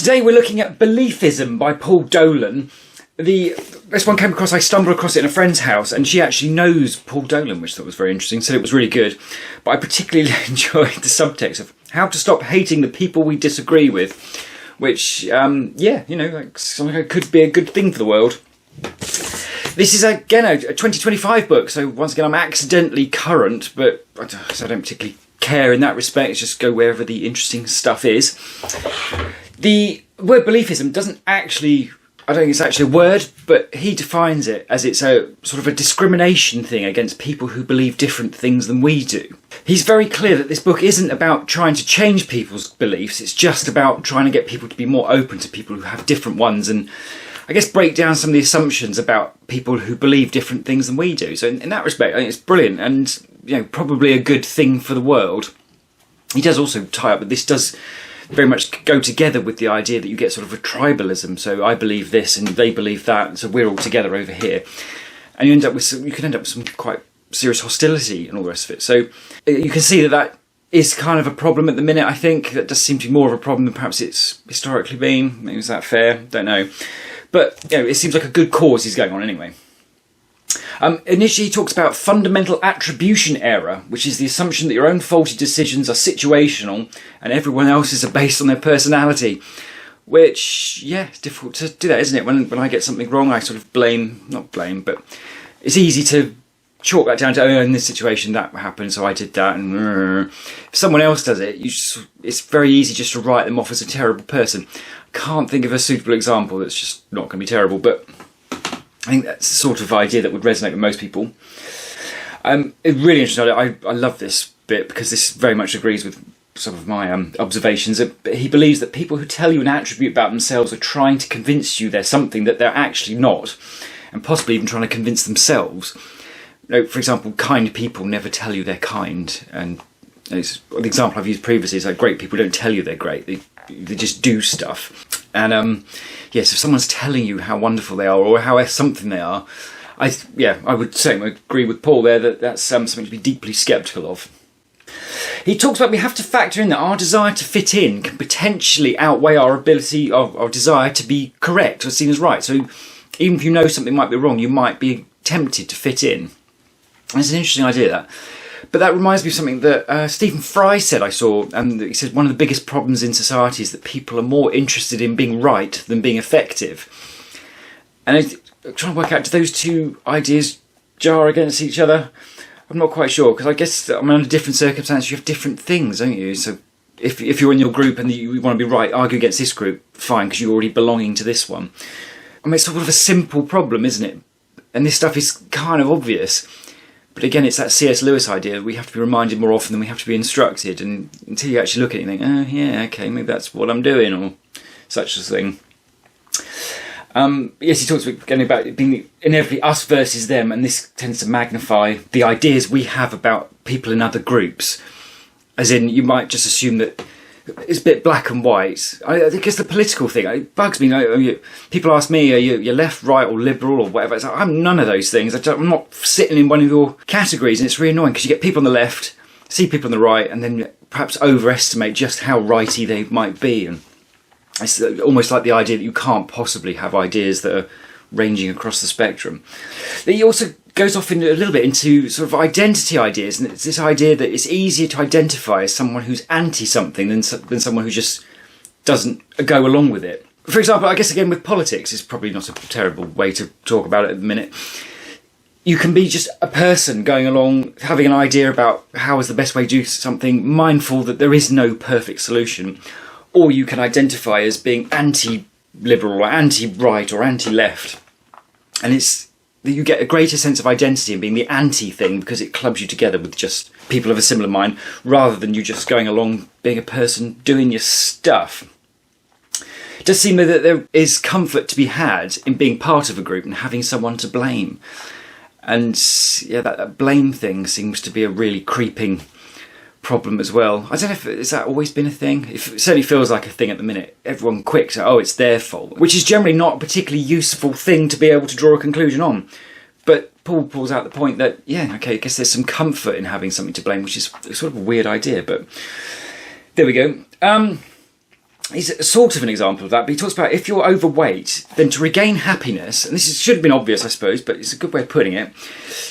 Today we're looking at Beliefism by Paul Dolan. This one came across, I stumbled across it in a friend's house, and she actually knows Paul Dolan, which I thought was very interesting, said it was really good. But I particularly enjoyed the subtext of how to stop hating the people we disagree with, which, could be a good thing for the world. This is, again, a 2025 book, so once again I'm accidentally current, but I don't particularly care in that respect. It's just go wherever the interesting stuff is. The word beliefism doesn't actually, I don't think it's actually a word, but he defines it as it's a sort of a discrimination thing against people who believe different things than we do. He's very clear that this book isn't about trying to change people's beliefs, it's just about trying to get people to be more open to people who have different ones, and I guess break down some of the assumptions about people who believe different things than we do. So in that respect, I think it's brilliant and probably a good thing for the world. He does also tie up that this does very much go together with the idea that you get sort of a tribalism. So I believe this and they believe that, so we're all together over here. And you can end up with some quite serious hostility and all the rest of it. So you can see that is kind of a problem at the minute. I think that does seem to be more of a problem than perhaps it's historically been. Maybe is that fair? Don't know. But it seems like a good cause is going on anyway. Initially he talks about fundamental attribution error, which is the assumption that your own faulty decisions are situational and everyone else's are based on their personality. Which, it's difficult to do that, isn't it? When I get something wrong, I sort of not blame, but it's easy to chalk that down to, in this situation that happened, so I did that. And if someone else does it, it's very easy just to write them off as a terrible person. I can't think of a suitable example that's just not going to be terrible, but I think that's the sort of idea that would resonate with most people. It's really interesting. I love this bit because this very much agrees with some of my observations. He believes that people who tell you an attribute about themselves are trying to convince you they're something that they're actually not, and possibly even trying to convince themselves. For example, kind people never tell you they're kind, and the example I've used previously is like great people don't tell you they're great. They just do stuff. And if someone's telling you how wonderful they are or how something they are, I would certainly agree with Paul there that that's something to be deeply sceptical of. He talks about we have to factor in that our desire to fit in can potentially outweigh our ability, our desire to be correct or seen as right. So even if you know something might be wrong, you might be tempted to fit in. And it's an interesting idea, that. But that reminds me of something that Stephen Fry said I saw, and he said one of the biggest problems in society is that people are more interested in being right than being effective. And I'm trying to work out, do those two ideas jar against each other? I'm not quite sure, because I guess under different circumstances you have different things, don't you? So if you're in your group and you want to be right, argue against this group, fine, because you're already belonging to this one. I mean, it's sort of a simple problem, isn't it? And this stuff is kind of obvious. But again, it's that C.S. Lewis idea. We have to be reminded more often than we have to be instructed. And until you actually look at it and think, maybe that's what I'm doing, or such a thing. He talks again about it being inevitably us versus them, and this tends to magnify the ideas we have about people in other groups. As in, you might just assume that it's a bit black and white. I think it's the political thing. It bugs me. People ask me, are you left, right, or liberal, or whatever. It's like, I'm none of those things. I'm not sitting in one of your categories, and it's really annoying because you get people on the left, see people on the right, and then perhaps overestimate just how righty they might be. And it's almost like the idea that you can't possibly have ideas that are ranging across the spectrum. He also goes off a little bit into sort of identity ideas, and it's this idea that it's easier to identify as someone who's anti-something than someone who just doesn't go along with it. For example, I guess again with politics, it's probably not a terrible way to talk about it at the minute. You can be just a person going along, having an idea about how is the best way to do something, mindful that there is no perfect solution, or you can identify as being anti-liberal or anti-right or anti-left. And it's that you get a greater sense of identity in being the anti-thing because it clubs you together with just people of a similar mind, rather than you just going along being a person doing your stuff. It does seem that there is comfort to be had in being part of a group and having someone to blame. And that blame thing seems to be a really creeping problem as well. I don't know if has that always been a thing. It certainly feels like a thing at the minute. Everyone quick to, it's their fault, which is generally not a particularly useful thing to be able to draw a conclusion on. But Paul pulls out the point that, I guess there's some comfort in having something to blame, which is sort of a weird idea, but there we go. he's sort of an example of that, but he talks about if you're overweight, then to regain happiness, and should have been obvious, I suppose, but it's a good way of putting it,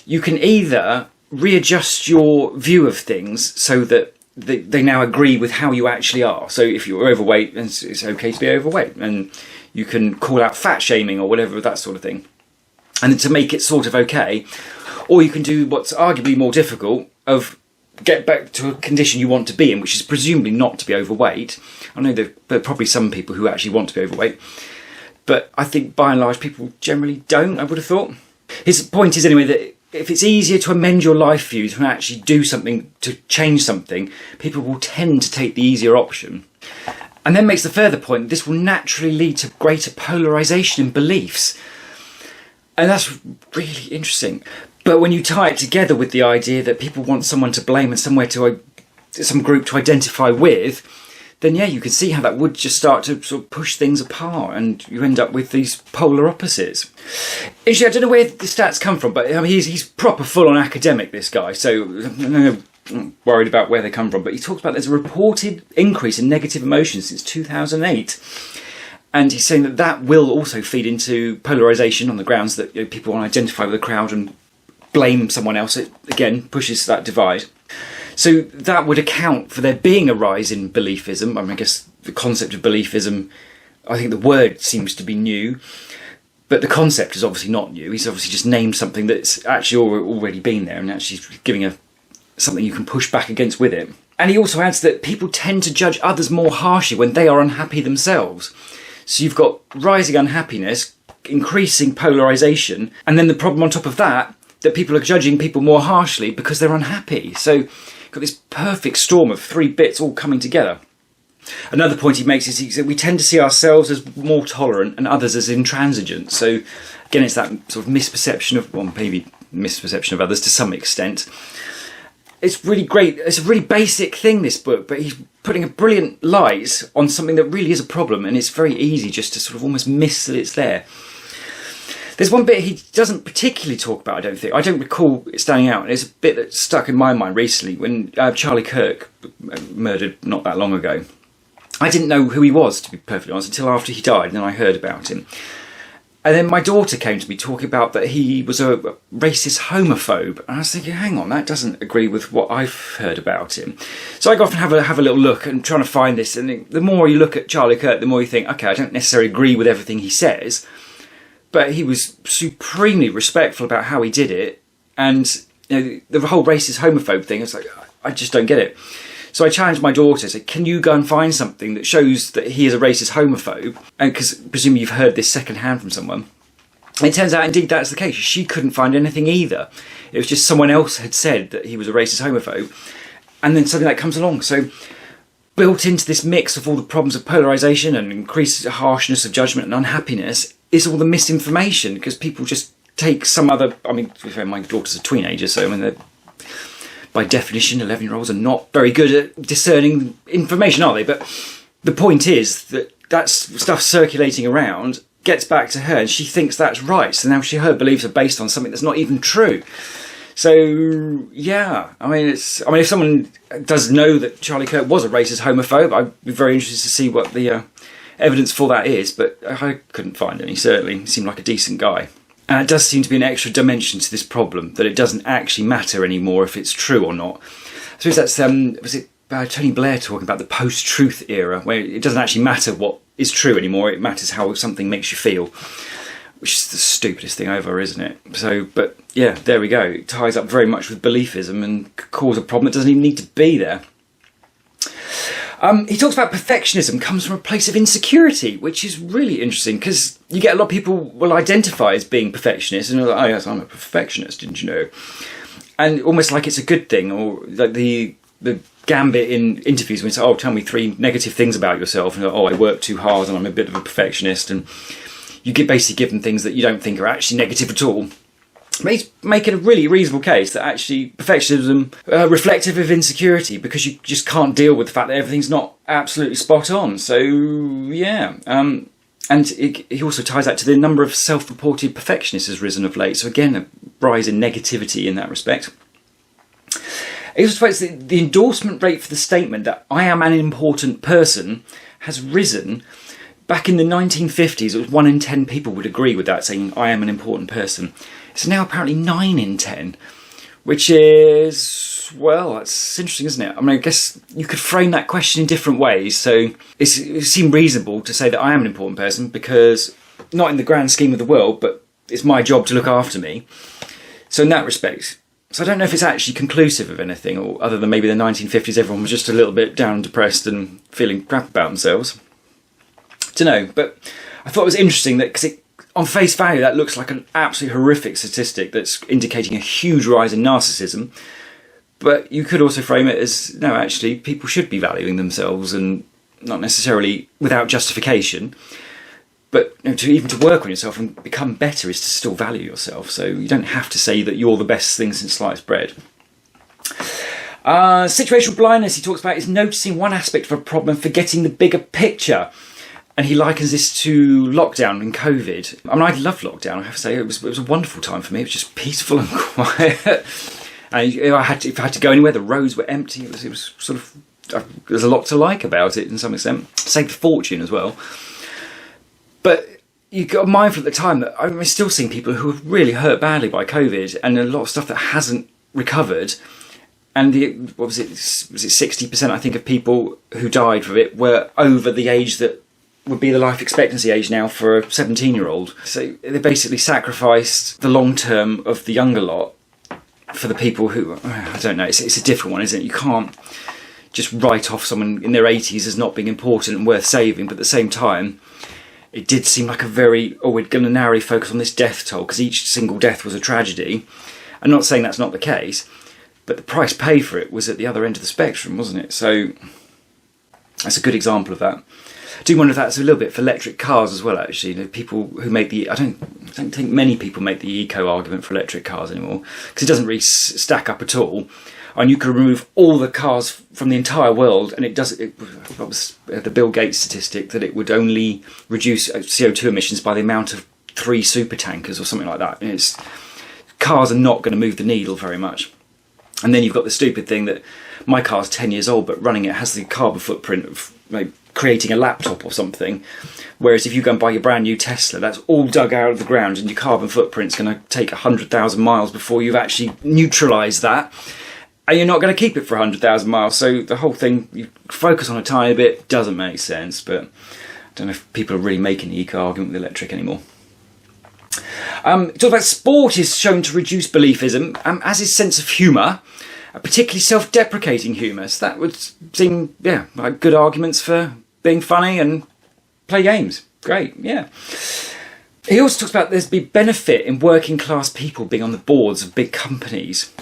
you can either readjust your view of things so that they now agree with how you actually are. So if you're overweight, then it's okay to be overweight, and you can call out fat shaming or whatever, that sort of thing, and then to make it sort of okay. Or you can do what's arguably more difficult, of get back to a condition you want to be in, which is presumably not to be overweight. I know there are probably some people who actually want to be overweight, but I think by and large people generally don't, I would have thought. His point is anyway that if it's easier to amend your life views than actually do something to change something, people will tend to take the easier option. And then makes the further point, this will naturally lead to greater polarisation in beliefs. And that's really interesting. But when you tie it together with the idea that people want someone to blame and some group to identify with, then yeah, you can see how that would just start to sort of push things apart, and you end up with these polar opposites. Actually, I don't know where the stats come from, but I mean, he's proper full-on academic, this guy, so I'm not worried about where they come from. But he talks about there's a reported increase in negative emotions since 2008. And he's saying that will also feed into polarisation on the grounds that people want to identify with the crowd and blame someone else. It again pushes that divide. So that would account for there being a rise in beliefism. I mean, I guess the concept of beliefism, I think the word seems to be new, but the concept is obviously not new. He's obviously just named something that's actually already been there, and actually giving something you can push back against with it. And he also adds that people tend to judge others more harshly when they are unhappy themselves. So you've got rising unhappiness, increasing polarisation, and then the problem on top of that people are judging people more harshly because they're unhappy. So you've got this perfect storm of three bits all coming together. Another point he makes is that we tend to see ourselves as more tolerant and others as intransigent. So again, it's that sort of misperception of, well, maybe misperception of others to some extent. It's really great. It's a really basic thing, this book, but he's putting a brilliant light on something that really is a problem, and it's very easy just to sort of almost miss that it's there. There's one bit he doesn't particularly talk about, I don't think. I don't recall it standing out. It's a bit that stuck in my mind recently when Charlie Kirk murdered not that long ago. I didn't know who he was, to be perfectly honest, until after he died, and then I heard about him. And then my daughter came to me talking about that he was a racist homophobe. And I was thinking, hang on, that doesn't agree with what I've heard about him. So I go off and have a little look and trying to find this. And the more you look at Charlie Kirk, the more you think, okay, I don't necessarily agree with everything he says, but he was supremely respectful about how he did it. And the whole racist homophobe thing, it's like, I just don't get it. So I challenged my daughter, said, can you go and find something that shows that he is a racist homophobe? And because presumably you've heard this secondhand from someone. And it turns out indeed that's the case. She couldn't find anything either. It was just someone else had said that he was a racist homophobe. And then something that comes along. So built into this mix of all the problems of polarisation and increased harshness of judgment and unhappiness is all the misinformation, because people just take some other... I mean, my daughter's a teenager, so I mean, they're, by definition, 11-year-olds are not very good at discerning information, are they? But the point is that stuff circulating around gets back to her, and she thinks that's right. So now her beliefs are based on something that's not even true. So yeah, I mean, if someone does know that Charlie Kirk was a racist homophobe, I'd be very interested to see what the evidence for that is. But I couldn't find any. Certainly, he seemed like a decent guy. And it does seem to be an extra dimension to this problem, that it doesn't actually matter anymore if it's true or not. I suppose that's, was it Tony Blair talking about the post-truth era, where it doesn't actually matter what is true anymore, it matters how something makes you feel, which is the stupidest thing ever, isn't it? So, but yeah, there we go. It ties up very much with beliefism and could cause a problem that doesn't even need to be there. He talks about perfectionism comes from a place of insecurity, which is really interesting, because you get a lot of people will identify as being perfectionists, and they're like, oh yes, I'm a perfectionist, didn't you know? And almost like it's a good thing, or like the gambit in interviews when you say, oh, tell me 3 negative things about yourself, and oh, I work too hard and I'm a bit of a perfectionist, and you basically give them things that you don't think are actually negative at all. But he's making a really reasonable case that actually perfectionism reflective of insecurity, because you just can't deal with the fact that everything's not absolutely spot on. So yeah, and he also ties that to the number of self-reported perfectionists has risen of late. So again, a rise in negativity in that respect. He also finds the endorsement rate for the statement that I am an important person has risen. Back in the 1950s, it was 1 in 10 people would agree with that, saying, I am an important person. It's now apparently 9 in 10, which is, well, that's interesting, isn't it? I mean, I guess you could frame that question in different ways. So it seemed reasonable to say that I am an important person because, not in the grand scheme of the world, but it's my job to look after me. So in that respect, so I don't know if it's actually conclusive of anything, or other than maybe the 1950s, everyone was just a little bit down and depressed and feeling crap about themselves. Don't know, but I thought it was interesting that, because on face value, that looks like an absolutely horrific statistic that's indicating a huge rise in narcissism. But you could also frame it as, no, actually, people should be valuing themselves, and not necessarily without justification. But to work on yourself and become better is to still value yourself. So you don't have to say that you're the best thing since sliced bread. Situational blindness, he talks about, is noticing one aspect of a problem and forgetting the bigger picture. And he likens this to lockdown and COVID. I mean, I loved lockdown, I have to say. It was a wonderful time for me. It was just peaceful and quiet. And if I had to go anywhere, the roads were empty. It was sort of, there's a lot to like about it, in some extent. Saved a fortune as well. But you got mindful at the time that I'm still seeing people who were really hurt badly by COVID, and a lot of stuff that hasn't recovered. And what was it 60%, I think, of people who died from it were over the age that would be the life expectancy age now for a 17-year-old. So they basically sacrificed the long term of the younger lot for the people who, I don't know, it's a different one, isn't it? You can't just write off someone in their 80s as not being important and worth saving, but at the same time, it did seem like we're going to narrowly focus on this death toll, because each single death was a tragedy. I'm not saying that's not the case, but the price paid for it was at the other end of the spectrum, wasn't it? So that's a good example of that. I do wonder if that's a little bit for electric cars as well, actually. You know, people who make I don't think many people make the eco argument for electric cars anymore, because it doesn't really stack up at all. And you could remove all the cars from the entire world, and it was the Bill Gates statistic that it would only reduce CO2 emissions by the amount of 3 super tankers or something like that. And cars are not going to move the needle very much. And then you've got the stupid thing that my car's 10 years old, but running it has the carbon footprint of creating a laptop or something. Whereas if you go and buy your brand new Tesla, that's all dug out of the ground, and your carbon footprint's going to take 100,000 miles before you've actually neutralised that. And you're not going to keep it for 100,000 miles. So the whole thing, you focus on a tiny bit, doesn't make sense. But I don't know if people are really making the eco argument with electric anymore. Talk about sport is shown to reduce beliefism, as is sense of humour, particularly self-deprecating humour. So that would seem, like good arguments for being funny and play games. Great, yeah. He also talks about there's been benefit in working class people being on the boards of big companies.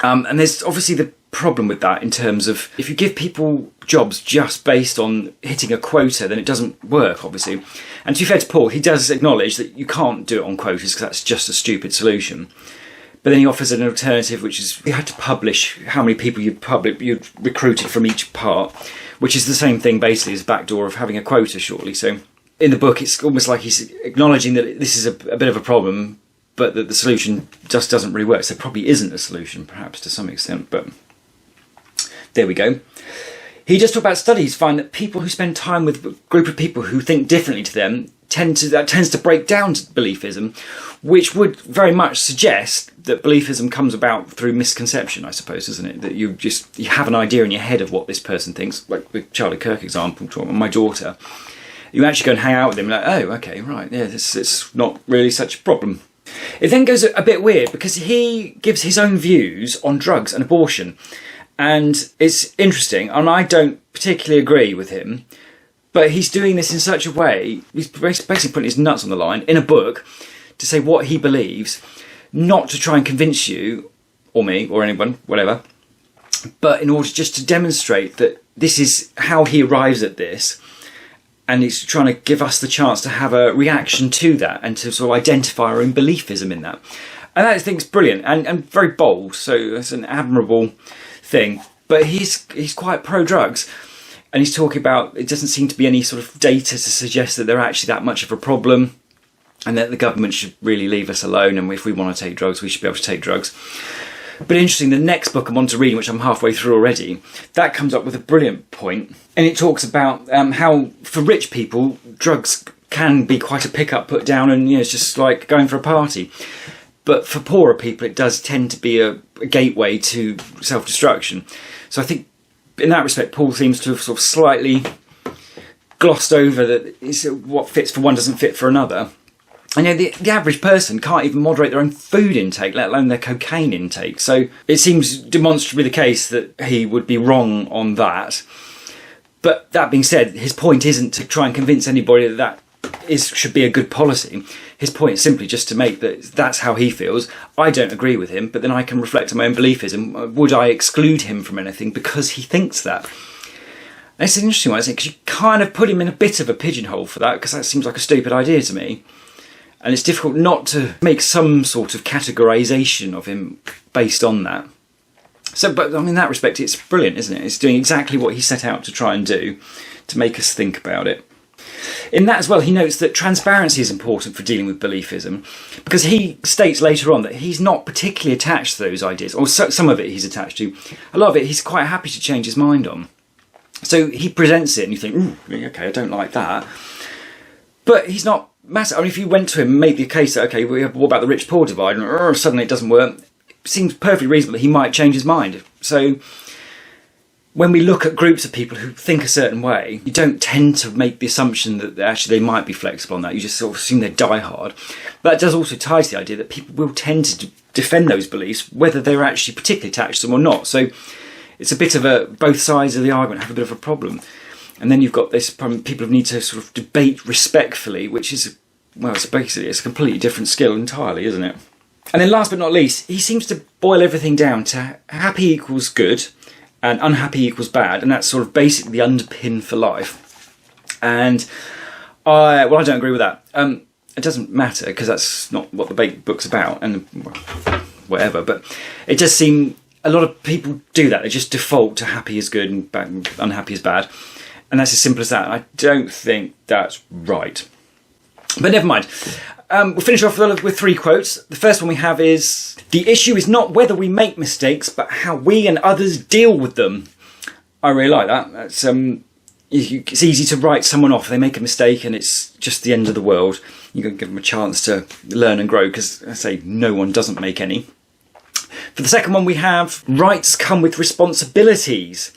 And there's obviously the problem with that in terms of, if you give people jobs just based on hitting a quota, then it doesn't work, obviously. And to be fair to Paul, he does acknowledge that you can't do it on quotas because that's just a stupid solution. But then he offers an alternative, which is you had to publish how many people you'd recruited from each part, which is the same thing basically as backdoor of having a quota shortly. So in the book, it's almost like he's acknowledging that this is a bit of a problem, but that the solution just doesn't really work. So there probably isn't a solution, perhaps, to some extent, but there we go. He just talked about studies find that people who spend time with a group of people who think differently to them tends to break down beliefism, which would very much suggest that beliefism comes about through misconception, I suppose, isn't it? That you have an idea in your head of what this person thinks, like the Charlie Kirk example, my daughter. You actually go and hang out with them, like, oh, okay, right, yeah, it's not really such a problem. It then goes a bit weird because he gives his own views on drugs and abortion. And it's interesting, and I don't particularly agree with him, but he's doing this in such a way, he's basically putting his nuts on the line in a book to say what he believes, not to try and convince you, or me, or anyone, whatever, but in order just to demonstrate that this is how he arrives at this, and he's trying to give us the chance to have a reaction to that and to sort of identify our own beliefism in that. And I think it's brilliant and very bold, so it's an admirable thing. But he's quite pro-drugs, and he's talking about it doesn't seem to be any sort of data to suggest that they're actually that much of a problem, and that the government should really leave us alone, and if we want to take drugs, we should be able to take drugs. But interesting, the next book I'm on to reading, which I'm halfway through already, that comes up with a brilliant point. And it talks about how, for rich people, drugs can be quite a pick-up, put down, and it's just like going for a party. But for poorer people, it does tend to be a gateway to self-destruction. So I think, in that respect, Paul seems to have sort of slightly glossed over that what fits for one doesn't fit for another. And the average person can't even moderate their own food intake, let alone their cocaine intake. So it seems demonstrably the case that he would be wrong on that. But that being said, his point isn't to try and convince anybody that should be a good policy. His point is simply just to make that that's how he feels. I don't agree with him, but then I can reflect on my own beliefism. Would I exclude him from anything because he thinks that? And it's an interesting one, isn't it? Because you kind of put him in a bit of a pigeonhole for that, because that seems like a stupid idea to me. And it's difficult not to make some sort of categorisation of him based on that. So, but I mean, in that respect, it's brilliant, isn't it? It's doing exactly what he set out to try and do, to make us think about it. In that as well, he notes that transparency is important for dealing with beliefism, because he states later on that he's not particularly attached to those ideas, or some of it he's attached to. A lot of it he's quite happy to change his mind on. So he presents it and you think, ooh, okay, I don't like that. But he's not massive. I mean, if you went to him and made the case that, okay, what about the rich-poor divide, and suddenly it doesn't work, it seems perfectly reasonable that he might change his mind. So when we look at groups of people who think a certain way, you don't tend to make the assumption that actually they might be flexible on that. You just sort of assume they're diehard. But that does also tie to the idea that people will tend to defend those beliefs, whether they're actually particularly attached to them or not. So it's a bit of both sides of the argument have a bit of a problem. And then you've got this problem, people need to sort of debate respectfully, which is, well, it's a completely different skill entirely, isn't it? And then last but not least, he seems to boil everything down to happy equals good and unhappy equals bad, and that's sort of basically the underpin for life. And I don't agree with that. It doesn't matter, because that's not what the book's about, and whatever, but it does seem a lot of people do that. They just default to happy is good and unhappy is bad. And that's as simple as that. I don't think that's right. But never mind. We'll finish off with 3 quotes. The first one we have is, "The issue is not whether we make mistakes, but how we and others deal with them." I really like that. That's it's easy to write someone off. They make a mistake and it's just the end of the world. You've got to give them a chance to learn and grow, because I say no one doesn't make any. For the second one we have, "Rights come with responsibilities."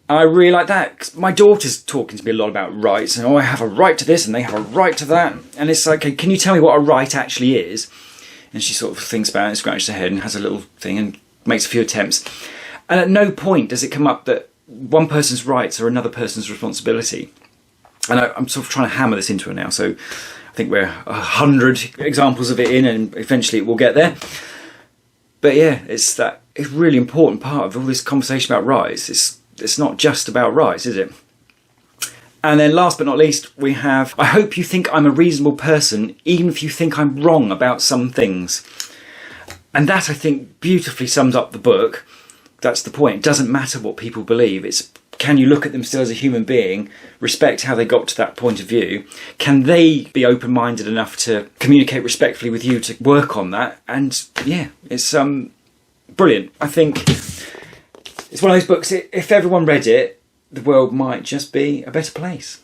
I really like that, 'cause my daughter's talking to me a lot about rights, and I have a right to this and they have a right to that, and it's like, okay, can you tell me what a right actually is? And she sort of thinks about it and scratches her head and has a little thing and makes a few attempts, and at no point does it come up that one person's rights are another person's responsibility. And I'm sort of trying to hammer this into her now, so I think we're 100 examples of it in, and eventually it will get there. But yeah, it's a really important part of all this conversation about rights. It's not just about rights, is it? And then last but not least, we have, "I hope you think I'm a reasonable person, even if you think I'm wrong about some things." And that, I think, beautifully sums up the book. That's the point. It doesn't matter what people believe. It's, can you look at them still as a human being, respect how they got to that point of view? Can they be open-minded enough to communicate respectfully with you to work on that? And yeah, it's brilliant. I think it's one of those books, if everyone read it, the world might just be a better place.